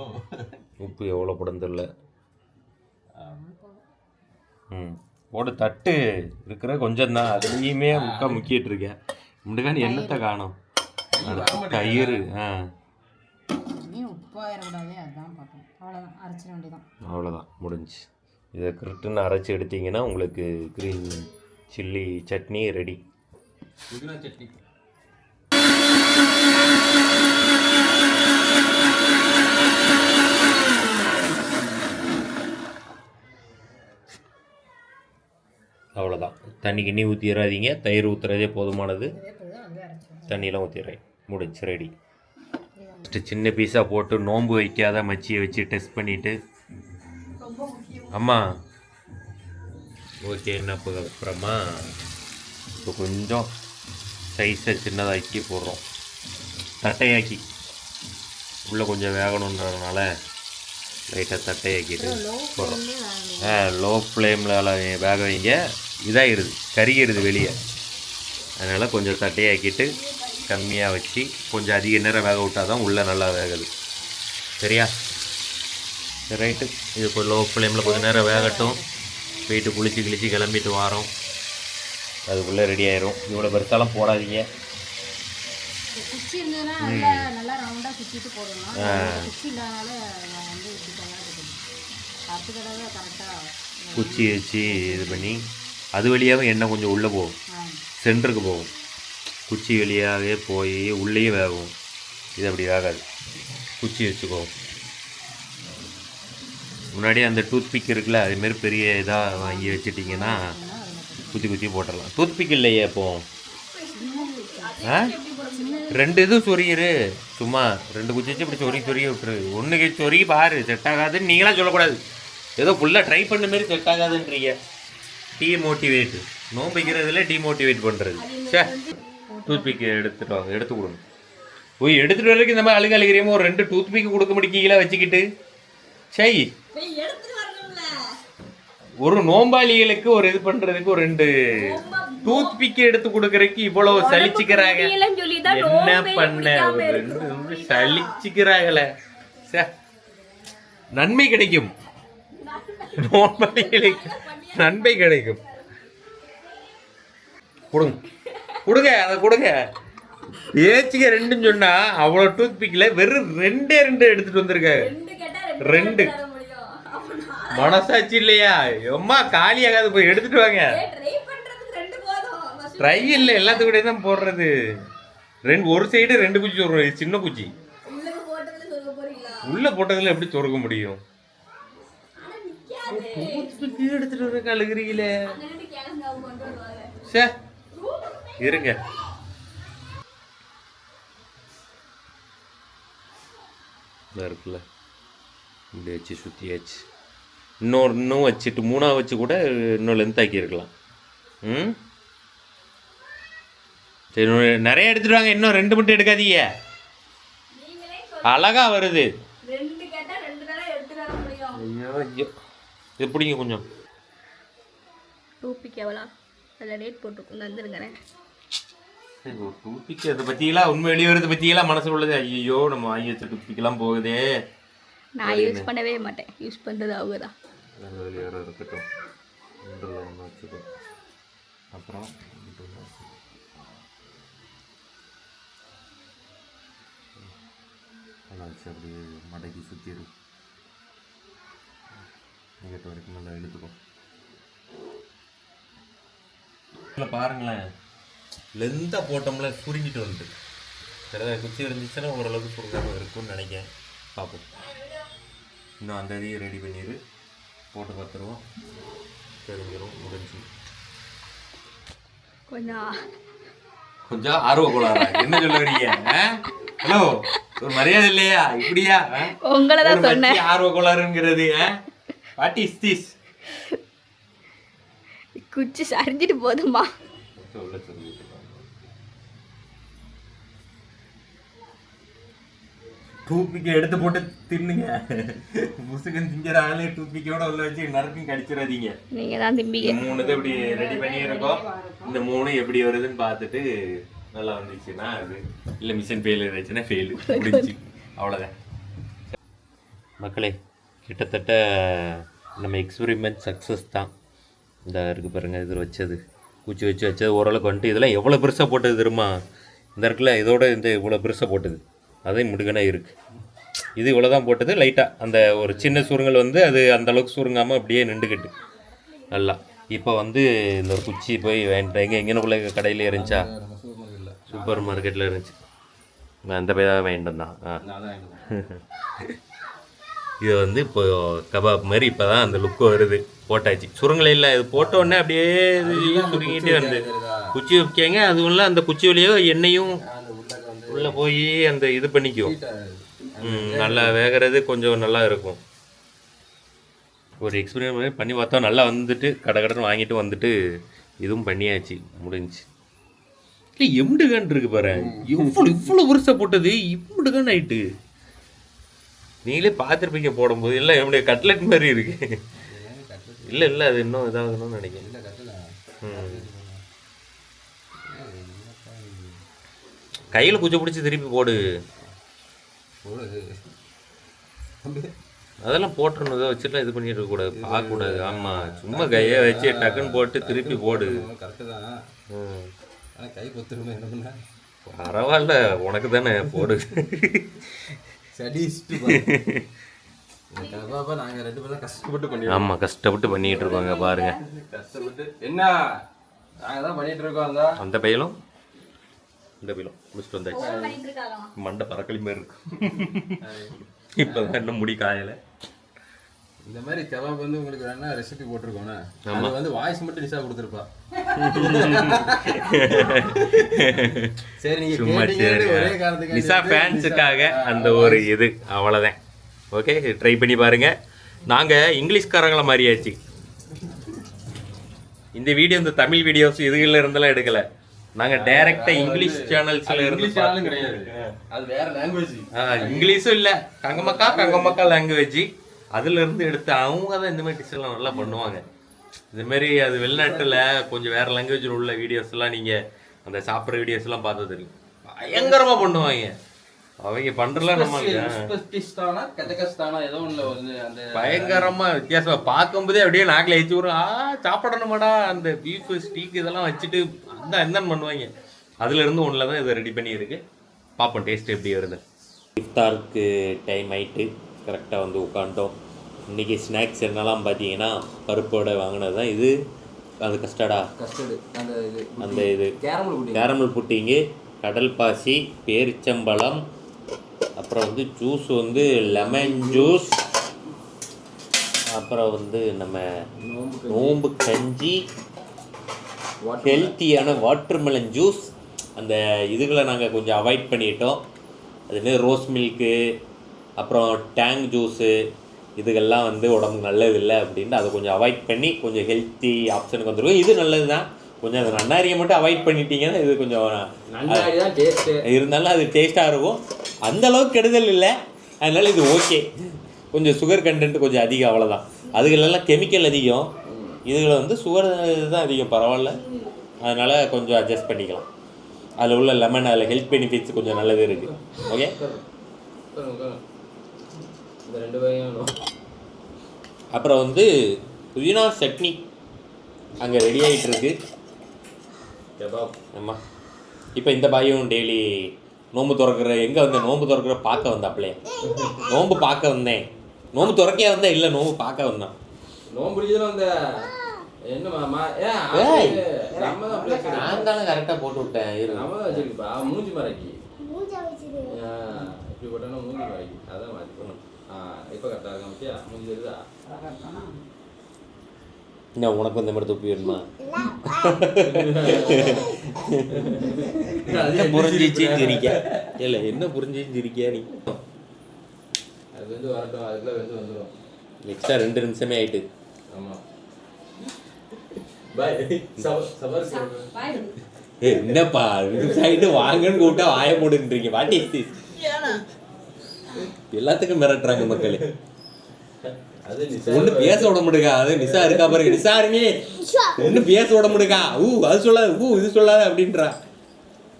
[SPEAKER 4] உப்பு எவ்வளோ படம் தெரில. போடு, தட்டு இருக்கிற கொஞ்சம் தான், அதுலேயுமே முக்கிட்டு இருக்கேன். முண்டுக்கான எண்ணத்தை காணும். தயிர்
[SPEAKER 2] உப்பாயிடக்கூடாது, அதுதான் பார்க்கணும். அவ்வளோதான், அரைச்சிட வேண்டியதான்.
[SPEAKER 4] அவ்வளோதான், முடிஞ்சு. இதை கரெக்டுன்னு அரைச்சி எடுத்தீங்கன்னா உங்களுக்கு க்ரீன் சில்லி சட்னி ரெடி.
[SPEAKER 1] புதினா சட்னி.
[SPEAKER 4] அவ்வளோதான், தண்ணி கிண்ணி ஊற்றிடாதீங்க, தயிர் ஊற்றுறதே போதுமானது. தண்ணியெலாம் ஊற்றிடுறேன், முடிஞ்சு ரெடி. ஃபஸ்ட்டு சின்ன பீஸாக போட்டு நோன்பு வைக்காத மச்சியை வச்சு டெஸ்ட் பண்ணிவிட்டு, அம்மா ஓகே என்ன அப்புறமா இப்போ கொஞ்சம் சைஸை சின்னதாக்கி போடுறோம். தட்டையாக்கி உள்ளே கொஞ்சம் வேகணுன்றதுனால லைட்டாக தட்டையாக்கிட்டு போடுறோம். லோ ஃப்ளேமில் வேக வைங்க, இதாகிடுது, கருகிடுது வெளியே. அதனால் கொஞ்சம் தட்டையாக்கிட்டு கம்மியாக வச்சு கொஞ்சம் அதிக நேரம் வேக விட்டால் தான் உள்ளே நல்லா வேகுது. சரியா? சரி ரைட்டு, இது இப்போ லோ ஃப்ளேமில் கொஞ்சம் நேரம் வேகட்டும். போயிட்டு குளிச்சு கிளம்பிட்டு வாரோம், அதுக்குள்ளே ரெடி ஆயிரும். இவ்வளோ பெருசாலாம் போடாதீங்க.
[SPEAKER 2] குச்சி இருந்ததுன்னா நல்லா ரவுண்டாக சுற்றிட்டு போடணும். குச்சி இல்லாதனால வந்து அடுத்த தடவை கரெக்டாக
[SPEAKER 4] குச்சி வச்சு இது பண்ணி அது வழியாகவும் எண்ணெய் கொஞ்சம் உள்ளே போகும், சென்டருக்கு போகும். குச்சி வழியாகவே போய் உள்ளேயும் வேகும். இது அப்படி வேகாது, குச்சி வச்சுக்கோம். முன்னாடி அந்த டூத் பிக் இருக்குல்ல, அதுமாரி பெரிய இதாக வாங்கி வச்சுட்டிங்கன்னா குத்தி குத்தி போட்டுடலாம். டூத்பிக் இல்லையே இப்போ. ஆ 2 இது சொரியிரு. சும்மா 2 குச்சி வச்சு இப்படி சொருகி விட்டுரு. ஒன்றுக்கு சொருகி பாரு, செட் ஆகாதுன்னு நீங்களாம் சொல்லக்கூடாது. ஏதோ ஃபுல்லாக ட்ரை பண்ண மாரி செட் ஆகாதுன்றீங்க. டீமோட்டிவேட். நோம்பிக்கிறதுல டீமோட்டிவேட் பண்ணுறது. சே டூத்பிக் எடுத்துட்டு வாங்க, எடுத்து கொடுங்க. போய் எடுத்துகிட்டு வரைக்கும் இந்த மாதிரி அழுகிறீமோ ஒரு 2 டூத்பிக் கொடுக்க முடிக்கீங்களா வச்சுக்கிட்டு? சரி, ஒரு நோம்பாளிகளுக்கு ஒரு இது பண்ணுறதுக்கு ஒரு 2 டூத்பிக் எடுத்து கொடுக்கறதுக்கு இவ்வளவு சலிச்சுக்கிறாங்க. என்ன பண்ண ஒரு 2 சலிச்சுக்கிறாங்களே. நன்மை கிடைக்கும், நோம்பாளிகளுக்கு நன்மை கிடைக்கும். கொடுங்க கொடுங்க, அதை கொடுங்க. பேச்சுக்கு 2ன்னு சொன்னா அவ்வளோ டூத்பிக்கில் வெறும் 2 எடுத்துட்டு வந்திருக்காங்க. 2 மனசாட்சி இல்லையா? எம்மா காலியாகாது, போய் எடுத்துட்டு வாங்க. ட்ரை இல்லை, எல்லாத்துக்கூட தான் போடுறது. ஒரு சைடு 2 குச்சி சொருகும். சின்ன குச்சி உள்ள போட்டதுல எப்படி சொருக முடியும்? எடுத்துட்டு வர கழுகுறீங்களே. சே இருங்க. இருக்குல்ல, இப்படி வச்சு சுற்றியாச்சு. இன்னும் வச்சுட்டு 3ஆக வச்சு கூட இன்னும் லென்த் ஆக்கியிருக்கலாம். சரி, நிறைய எடுத்துட்டு வாங்க. இன்னும் 2 மட்டும் எடுக்காதீங்க, அழகா வருது. ஐயோ ஐயோ, எப்படிங்க கொஞ்சம்
[SPEAKER 3] டூபிக் எவ்வளோ அதில் ரேட் போட்டுருக்கோம் தந்துருங்கிறேன்.
[SPEAKER 4] டூத்பிக் அதை பற்றியெல்லாம் உண்மை வெளியே வரது பற்றியெல்லாம் மனசில் உள்ளது. ஐயோ நம்ம வாங்கி வச்ச டூத்பிக்கெல்லாம் போகுதே.
[SPEAKER 3] நான் யூஸ் பண்ணவே மாட்டேன், யூஸ் பண்ணுறது அவங்க தான்.
[SPEAKER 4] வெளியே வர இருக்கட்டும். ஒன்று வச்சுக்கோ. அப்புறம் வச்சு அப்படியே மடக்கி சுற்றிடும். இங்கிட்ட வரைக்கும் நல்லா இழுத்துக்கும். இல்லை பாருங்களேன், லெந்தாக போட்டோம்ல சுருங்கிட்டு வந்துட்டு. சில குச்சி இருந்துச்சுன்னா ஓரளவுக்கு சுருங்காமல் இருக்கும்னு நினைக்கிறேன். பார்ப்போம். இன்னும் அந்த இதையும் ரெடி பண்ணிடு, போட்டு பார்த்துருவோம், தெரிஞ்சிடும். முடிஞ்சு கொஞ்சம் ஆர்வ கோளாறா? என்ன சொல்ல வரீங்க? ஹலோ, ஒரு மரியாதை இல்லையா? இப்படியா
[SPEAKER 3] உங்களை தான் சொன்னேன்
[SPEAKER 4] ஆர்வ கோளாறுங்கிறது? What is this?
[SPEAKER 3] குச்சி சரிஞ்சிட்டு போதுமா?
[SPEAKER 4] சொல்ல சொல்லி டூத்பிக்கை எடுத்து போட்டு தின்னுங்க. முசுகன் திங்கிற ஆளே டூத்பிக்கோட உள்ள வச்சு நறுக்கும் கடிச்சிடாதீங்க.
[SPEAKER 3] நீங்கள் தான் திம்பிங்க.
[SPEAKER 4] 3 இது இப்படி ரெடி பண்ணியிருக்கோம். இந்த 3 எப்படி வருதுன்னு பார்த்துட்டு நல்லா வந்துச்சுன்னா அது, இல்லை மிஷின் ஃபெயில் ஆயிடுச்சுன்னா ஃபெயிலு முடிஞ்சு, அவ்வளோதான். மக்களே, கிட்டத்தட்ட நம்ம எக்ஸ்பெரிமெண்ட் சக்ஸஸ் தான். இந்த இருக்குது பாருங்கள், இதில் வச்சது குச்சி வச்சது ஓரளவுக்கு வந்துட்டு. இதெல்லாம் எவ்வளோ பெருசாக போட்டது தெரியுமா? இந்த இருக்குல்ல, இதோட இந்த இவ்வளோ பெருசாக போட்டது, அதே முடுகனாக இருக்குது. இது இவ்வளோ தான் போட்டது. லைட்டாக அந்த ஒரு சின்ன சுருங்கல் வந்து அது அந்தளவுக்கு சுருங்காமல் அப்படியே நின்றுக்கிட்டு நல்லா. இப்போ வந்து இந்த ஒரு குச்சி போய் எங்கேனுக்குள்ளே கடையில் இருந்துச்சா? சூப்பர் மார்க்கெட்டில் இருந்துச்சு. அந்த போய் தான் வேண்டும் தான். இது வந்து இப்போ கபாப் மாதிரி இப்போ தான் அந்த லுக்கு வருது. போட்டாச்சு, சுருங்கலை இல்லை. இது போட்ட உடனே அப்படியே சுருங்கிட்டே வந்து குச்சி வைக்காங்க. அதுவும் இல்லை, அந்த குச்சி வழியோ எண்ணெயும் உள்ளே போய் அந்த இது பண்ணிக்கும். நல்லா வேகிறது கொஞ்சம் நல்லா இருக்கும். ஒரு எக்ஸ்பீரியன்ஸ் பண்ணி பார்த்தோம், நல்லா வந்துட்டு கடன் வாங்கிட்டு வந்துட்டு இதுவும் பண்ணியாச்சு, முடிஞ்சு. இல்லை எம்டுகான் இருக்கு பாரு, இவ்வளோ பெருசாக போட்டது இம்முடுகான் ஆயிட்டு. நீங்களே பார்த்துருப்பீங்க போடும்போது. எல்லாம் என்னுடைய கட்லெட் மாதிரி இருக்கு. இல்லை அது இன்னும் இதாகணும்னு நினைக்கிறேன். கையில் குச்சி பிடிச்சி திருப்பி போடு. அதெல்லாம் போட்டுருணும், இதை வச்சுட்டு இது பண்ணிட்டு இருக்கக்கூடாது, பார்க்கக்கூடாது. ஆமாம், சும்மா கையை வச்சு டக்குன்னு போட்டு திருப்பி போடு.
[SPEAKER 5] கை கொத்துருமே, என்ன பண்ண?
[SPEAKER 4] பரவாயில்ல, உனக்கு தானே போடு.
[SPEAKER 5] நாங்கள் 2 பேரும் கஷ்டப்பட்டு பண்ணி.
[SPEAKER 4] ஆமாம், கஷ்டப்பட்டு பண்ணிட்டு இருக்கோங்க பாருங்க.
[SPEAKER 5] கஷ்டப்பட்டு என்ன நாங்கள் தான் பண்ணிட்டு இருக்கோம்.
[SPEAKER 4] அந்த பையலும் இந்த பையலும் முடிச்சுட்டு வந்தாச்சு. மண்டை பறக்களி மாதிரி இருக்கு. இப்போதான் இன்னும் முடி காயலை.
[SPEAKER 5] இந்த மாதிரி கபாப் வந்து உங்களுக்கு வேணா ரெசிபி போட்டிருக்கோண்ணே. அது வந்து வாய்ஸ் மட்டும் நிஷா கொடுத்துருப்பா. சரி நீங்க
[SPEAKER 4] சும்மா
[SPEAKER 5] கேட்டீங்கன்னு ஒரே காரணத்துக்கு
[SPEAKER 4] நிஷா ஃபேன்ஸுக்காக அந்த ஒரு இது அவ்வளோதான். ஓகே, ட்ரை பண்ணி பாருங்க. நாங்கள் இங்கிலீஷ்காரங்கள மாதிரியாச்சு. இந்த வீடியோ இந்த தமிழ் வீடியோஸ் இதுல இருந்தெல்லாம் எடுக்கல. நாங்கள் டைரக்டாக இங்கிலீஷ் சேனல்ஸ்ல இருந்து
[SPEAKER 5] சேனலும் கிடையாது, அது வேற லாங்குவேஜ்.
[SPEAKER 4] இங்கிலீஷும் இல்லை, கங்கமக்கா லாங்குவேஜ் அதுல இருந்து எடுத்து அவங்க தான் இந்த மாதிரி டிஷ் எல்லாம் நல்லா பண்ணுவாங்க. இந்த மாதிரி அது வெளிநாட்டுல கொஞ்சம் வேற லாங்குவேஜில் உள்ள வீடியோஸ் எல்லாம் நீங்க அந்த சாப்பிட்ற வீடியோஸ் எல்லாம் பார்த்தா தெரியும், பயங்கரமா பண்ணுவாங்க. அவங்க பண்றலாம் நம்ம பயங்கரமா வித்தியாசமா பார்க்கும்போதே அப்படியே நாக்கில் ஏற்றி விடும். சாப்பிடணுமாடா அந்த பீஃப் ஸ்டீக் இதெல்லாம் வச்சுட்டு அந்த என்னன்னு பண்ணுவாங்க. அதுல இருந்து ஒன்றில் தான் இதை ரெடி பண்ணியிருக்கு. பார்ப்போம் டேஸ்ட் எப்படி வருது.
[SPEAKER 1] இஃப்தாருக்கு டைம் ஆயிட்டு கரெக்டாக வந்து உட்காண்டோம். இன்றைக்கி ஸ்நாக்ஸ் என்னெல்லாம் பார்த்தீங்கன்னா பருப்போட வாங்கினது தான் இது. அது கஸ்டர்டு அந்த இது கேரமல் புட்டிங்கு, கடல் பாசி, பேரிச்சம்பழம், அப்புறம் வந்து ஜூஸ் வந்து லெமன் ஜூஸ், அப்புறம் வந்து நம்ம நோம்பு கஞ்சி, ஹெல்த்தியான வாட்டர்மெலன் ஜூஸ். அந்த இதுகளை நாங்கள் கொஞ்சம் அவாய்ட் பண்ணிட்டோம். அது ரோஸ் மில்க்கு, அப்புறம் டேங் ஜூஸு, இதுகள்லாம் வந்து உடம்புக்கு நல்லது இல்லை அப்படின்ட்டு அதை கொஞ்சம் அவாய்ட் பண்ணி கொஞ்சம் ஹெல்த்தி ஆப்ஷனுக்கு வந்துருக்கும். இது நல்லது தான். கொஞ்சம் அது நன்னாரியை மட்டும் அவாய்ட் பண்ணிட்டீங்கன்னா இது கொஞ்சம் இருந்தாலும் அது டேஸ்ட்டாக இருக்கும். அந்தளவுக்கு கெடுதல் இல்லை, அதனால் இது ஓகே. கொஞ்சம் சுகர் கண்டென்ட் கொஞ்சம் அதிகம், அவ்வளோதான். அதுகளெல்லாம் கெமிக்கல் அதிகம், இதில் வந்து சுகர் தான் அதிகம், பரவாயில்ல. அதனால் கொஞ்சம் அட்ஜஸ்ட் பண்ணிக்கலாம். அதில் உள்ள லெமன், அதில் ஹெல்த் பெனிஃபிட்ஸ் கொஞ்சம் நல்லது இருக்குது. ஓகே, அப்புறம் வந்து புதினா சட்னி அங்கே ரெடி ஆகிட்டு இருக்கு. ஆமாம், இப்போ இந்த பாயும் டெய்லி நோம்பு திறக்கிற எங்கே வந்தேன், நோம்பு திறக்கிற பார்க்க வந்தாப்லையே. நோம்பு பார்க்க வந்தேன், நோம்பு திறக்க வந்தேன், இல்லை நோம்பு பார்க்க வந்தான். நான் தானே கரெக்டாக போட்டு விட்டேன். என்ன உனக்கு இந்த மாதிரி தொப்பி வேணுமா? என்ன புரிஞ்சிச்சின்னு சிரிக்க இல்லை, என்ன புரிஞ்சின்னு சிரிக்கியா நீ? எக்ஸ்ட்ரா 2 நிமிஷமே ஆயிட்டு. என்னப்பா 2 நிமிஷம் ஆயிட்டு வாங்கன்னு கூப்பிட்டா வாய போடுன்றீங்க. What is this? எல்லாத்துக்கும் மிரட்டுறாங்க மக்களே. ஒண்ணு பேச விட முடியுங்க. அது நிசா இருக்கா பாருங்க, நிசா இருமே ஒண்ணு பேச விட முடியுங்க. அது சொல்லாது, இது சொல்லாது அப்படின்றா,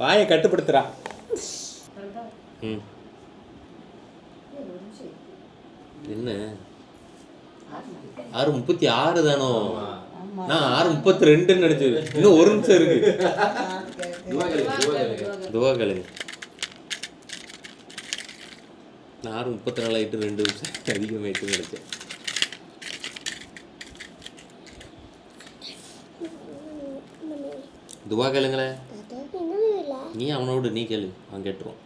[SPEAKER 1] வாயை கட்டுப்படுத்துறா. என்ன 6:36 தானோ? நான் 6:32 நினைச்சது. இன்னும் 1 நிமிஷம் இருக்கு. துவா கழுங்க. நான் 6:34 ஆகிட்டு 2 நிமிஷம் அதிகமாகிட்டு நினைச்சேன். துவா கேளுங்களேன். நீ அவனோடு நீ கேளு, அவன் கேட்டுருவான்.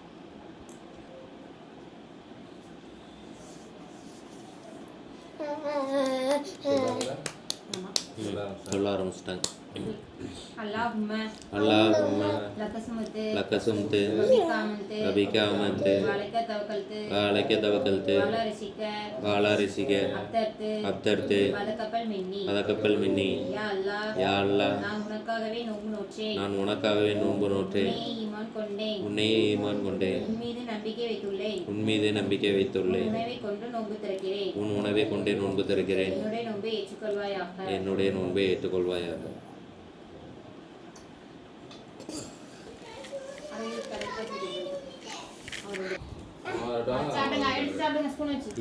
[SPEAKER 1] சொல்ல ஆரம்பிச்சிட்டாங்க.
[SPEAKER 2] اللهم لك سمت وبك آمنت وعليك توكلت وعلى رزقك أبترت وتقبل مني. يا الله, நான் உனக்காகவே நோன்பு நோற்றேன், உன்னையே ஈமான் கொண்டேன், உன் மீது நம்பிக்கை வைத்துள்ளேன், உன் உணவை கொண்டே நோன்பு திறக்கிறேன், என்னுடைய நோன்பை ஏற்றுக்கொள்வாயாக.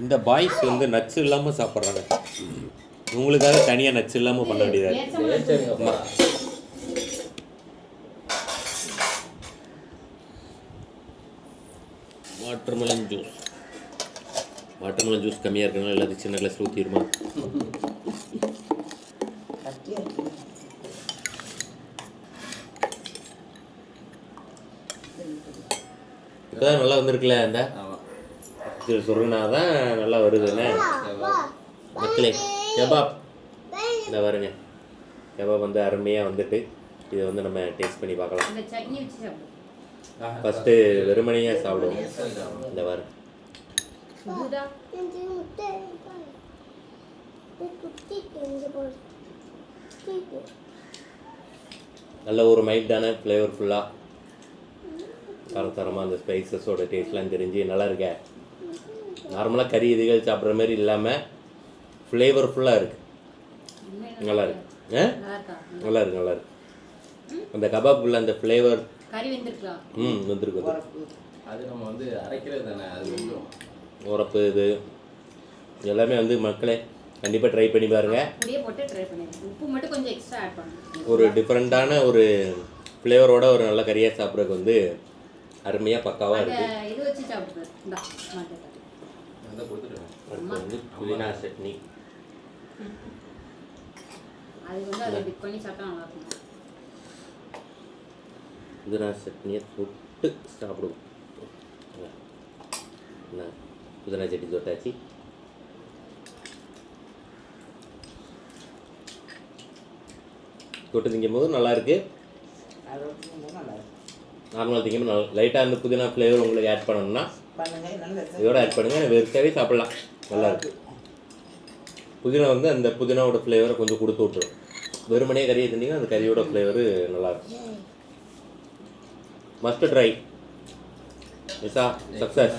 [SPEAKER 2] இந்த பாய்ஸ் வந்து நட்ஸ் இல்லாமல் சாப்பிட்றாங்க. உங்களுக்காக தனியாக நட்ஸ் இல்லாமல் பண்ண வேண்டியதாக இருக்கு. வாட்டர்மெலன் ஜூஸ் கம்மியாக இருக்கனால எல்லாத்தையும் சின்ன கிளாஸ் ஊற்றிடுமா? இப்போதான் நல்லா வந்திருக்குல்ல. அந்த சொல்றனா தான் நல்லா வருதுன்னு.
[SPEAKER 1] மக்களே கபாப் இந்த பாருங்க, கபாப் வந்து அருமையாக வந்துட்டு இதை வந்து நம்ம டேஸ்ட் பண்ணி பார்க்கலாம்.
[SPEAKER 2] இந்த சட்னி வச்சு சாப்பிடுவோம்.
[SPEAKER 1] ஃபஸ்ட்டு வெறுமனையாக சாப்பிடுவோம். இந்த பாரு
[SPEAKER 2] சுடுதா?
[SPEAKER 1] நல்ல ஒரு மைல்டான ஃப்ளேவர்ஃபுல்லாக தரமாக அந்த ஸ்பைசஸோட டேஸ்ட்லாம் தெரிஞ்சு நல்லா இருக்கே. நார்மலாக கறி இதுகள் சாப்பிட்ற மாதிரி இல்லாமல் ஃப்ளேவர்ஃபுல்லாக இருக்குது. நல்லா இருக்கு.
[SPEAKER 2] நல்லா இருக்கா?
[SPEAKER 1] நல்லா இருக்கு, நல்லா இருக்கு. அந்த கபாப்புக்குள்ள அந்த ஃப்ளேவர்
[SPEAKER 2] கறி வெந்திருக்கலாம்.
[SPEAKER 1] வந்துருக்கு.
[SPEAKER 5] அது நம்ம வந்து அரைக்கிறது தானே, அது கொஞ்சம்
[SPEAKER 1] உரப்பு இது எல்லாமே வந்து மக்களே கண்டிப்பாக ட்ரை பண்ணி பாருங்கள்.
[SPEAKER 2] அப்படியே போட்டு ட்ரை பண்ணிடுங்க. உப்பு மட்டும் கொஞ்சம் எக்ஸ்ட்ரா ஆட் பண்ணுங்க.
[SPEAKER 1] ஒரு டிஃப்ரெண்ட்டான ஒரு ஃப்ளேவரோட ஒரு நல்ல கறியாக சாப்பிட்றதுக்கு வந்து அருமையாக பக்காவாக இருக்குது.
[SPEAKER 2] இது வச்சு சாப்பிடுறது. இந்தா மாட்டேன்.
[SPEAKER 5] நல்லா கொடுத்துருவேன்.
[SPEAKER 1] அடுத்து வந்து புதினா சட்னி.
[SPEAKER 2] அது வந்து அதை டிப் பண்ணி சாப்பிட்டா நல்லா இருக்கும்.
[SPEAKER 1] புதினா சட்னியை தொட்டு சாப்பிடுவோம். என்ன புதினா சட்னி தொட்டாச்சு. தொட்டு திங்கும் போது நல்லாயிருக்கு. நார்மலாக திங்கும் நல்லா லைட்டாக அந்த புதினா ஃப்ளேவர் உங்களுக்கு ஆட் பண்ணணும்னா இதோட ஆட் பண்ணுங்கள். வெறுத்தாவே சாப்பிட்லாம். நல்லாயிருக்கு. புதினா வந்து அந்த புதினாவோட ஃப்ளேவரை கொஞ்சம் கொடுத்து விட்டுரும். வெறுமனே கறியை திண்டிங்கன்னா அந்த கறியோட ஃப்ளேவரு நல்லாயிருக்கும். Must try. மிஸ்ஸா சக்ஸஸ்.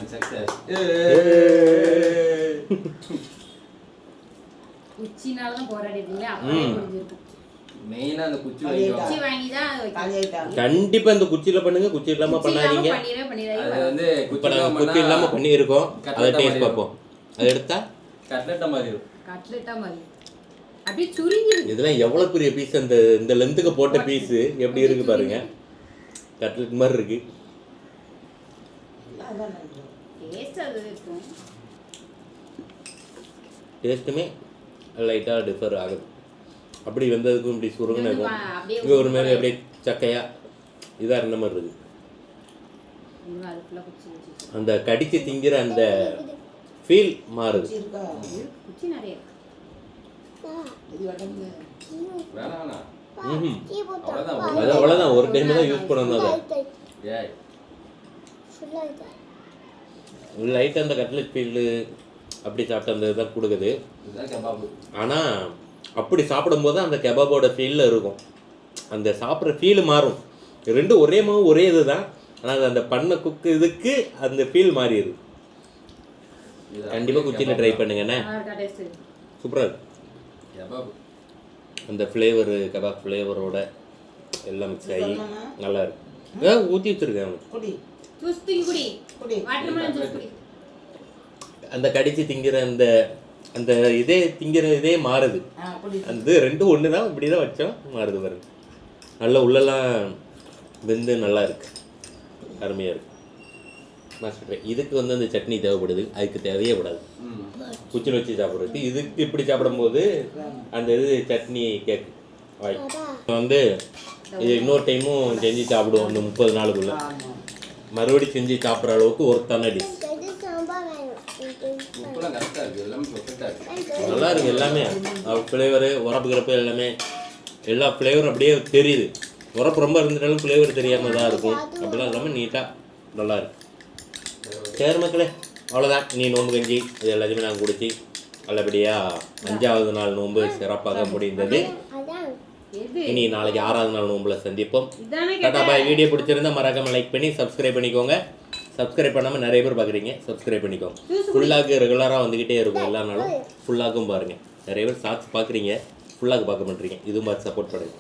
[SPEAKER 2] குச்சினால தான் போராடிட்டீங்க. அப்படியே முடிஞ்சிருக்கும்.
[SPEAKER 5] மெயினாக அந்த குச்சி
[SPEAKER 2] குச்சி வாங்கி தான் வைக்கணும்.
[SPEAKER 1] கண்டிப்பாக இந்த குச்சியில் பண்ணுங்க. குச்சி இல்லாமல் பண்ணாதீங்க.
[SPEAKER 5] அது வந்து
[SPEAKER 1] இப்போ நாங்கள் குச்சி இல்லாமல் பண்ணியிருக்கோம். அதை டேஸ்ட் பார்ப்போம். அதை எடுத்தா
[SPEAKER 5] கட்லெட்டா மாதிரி இருக்கும்.
[SPEAKER 2] கட்லெட்டா மாதிரி அப்படியே சுருங்கி.
[SPEAKER 1] இதெல்லாம் எவ்வளோ பெரிய பீஸ். இந்த லென்த்துக்கு போட்ட பீஸு எப்படி இருக்கு பாருங்க. கட்லெட் மாதிரி இருக்கு.
[SPEAKER 2] டேஸ்ட் அது இருக்கும்.
[SPEAKER 1] டேஸ்ட்டுமே லைட்டாக டிஃபர் ஆகுது. அப்படி வந்ததுக்கும் இப்படி சுருங்கன இருக்கும். இங்கே ஒரு மாதிரி அப்படியே சக்கையா இதாக இருந்த மாதிரி இருக்குது. அந்த கடிச்சு திங்கிற அந்த ஃபீல் மாறுது.
[SPEAKER 2] குச்சி நிறைய இருக்கு.
[SPEAKER 1] அது அவ்வளோதான். ஒரு டைம் தான் யூஸ் பண்ணணும். அதை லைட்டாக அந்த கட்லெட் ஃபீல் அப்படி சாப்பிட்ட அந்த இதான் கொடுக்குது. ஆனால் அப்படி சாப்பிடும்போது அந்த கெபாபோட ஃபீலில் இருக்கும். அந்த சாப்பிட்ற ஃபீல் மாறும். ரெண்டும் ஒரே மாவு ஒரே இது தான். ஆனால் அந்த பண்ண குக்கு இதுக்கு அந்த ஃபீல் மாறிடுது. கண்டிப்பாக குச்சியில் ட்ரை பண்ணுங்கண்ணே. சூப்பராக இருக்கு. அந்த ஃப்ளேவரு கபாப் ஃப்ளேவரோட எல்லாம் மிக்ஸ் ஆகி நல்லா இருக்கு. ஊற்றி வச்சுருக்கேன். அந்த கடிச்சு திங்கிற அந்த அந்த இதே திங்கிற இதே மாறுது. அந்த ரெண்டும் ஒன்று தான். இப்படி தான் வச்சோம் மாறுது பாருங்க. நல்லா உள்ளெல்லாம் வெந்து நல்லா இருக்கு. அருமையாக இருக்கு. மாஸ்டர் இதுக்கு வந்து அந்த சட்னி தேவைப்படுது. அதுக்கு தேவையே கூடாது. குச்சில் வச்சு சாப்பிட்றதுக்கு இதுக்கு இப்படி சாப்பிடும்போது அந்த இது சட்னி கேக்கு வந்து இது இன்னொரு டைமும் செஞ்சு சாப்பிடுவோம். இந்த 30 நாளுக்குள்ள மறுபடியும் செஞ்சு சாப்பிட்ற அளவுக்கு ஒருத்தான டிஷ். நல்லா இருக்கு. எல்லாமே ஃப்ளேவரு உரப்பு கிரப்பு எல்லாமே எல்லா ஃப்ளேவரும் அப்படியே தெரியுது. உரப்பு ரொம்ப இருந்துட்டாலும் ஃப்ளேவர் தெரியாமல் தான் இருக்கும். அப்படிலாம் இல்லாமல் நீட்டாக நல்லா இருக்கு. சரி மக்களே, அவ்வளோதான். நீ நோம்பு கஞ்சி இது எல்லாத்தையுமே நாங்கள் குடிச்சு நல்லபடியாக 5வது நாள் நோன்பு சிறப்பாக முடிந்தது. இனி நாளைக்கு 6வது நாள் நோம்பில் சந்திப்போம். டாடா பாய். வீடியோ பிடிச்சிருந்தா மறக்காம லைக் பண்ணி சப்ஸ்கிரைப் பண்ணிக்கோங்க. சப்ஸ்கிரைப் பண்ணாமல் நிறைய பேர் பார்க்குறீங்க. சப்ஸ்கிரைப் பண்ணிக்கோங்க. ஃபுல்லாக்கு ரெகுலராக வந்துக்கிட்டே இருக்கும். எல்லா நாளும் ஃபுல்லாக்கும் பாருங்கள். நிறைய பேர் ஷார்ட்ஸ் பார்க்குறீங்க, ஃபுல்லாக்கு பார்க்க மாட்டீங்க. இதுவும் பார்த்து சப்போர்ட் பண்ணுங்க.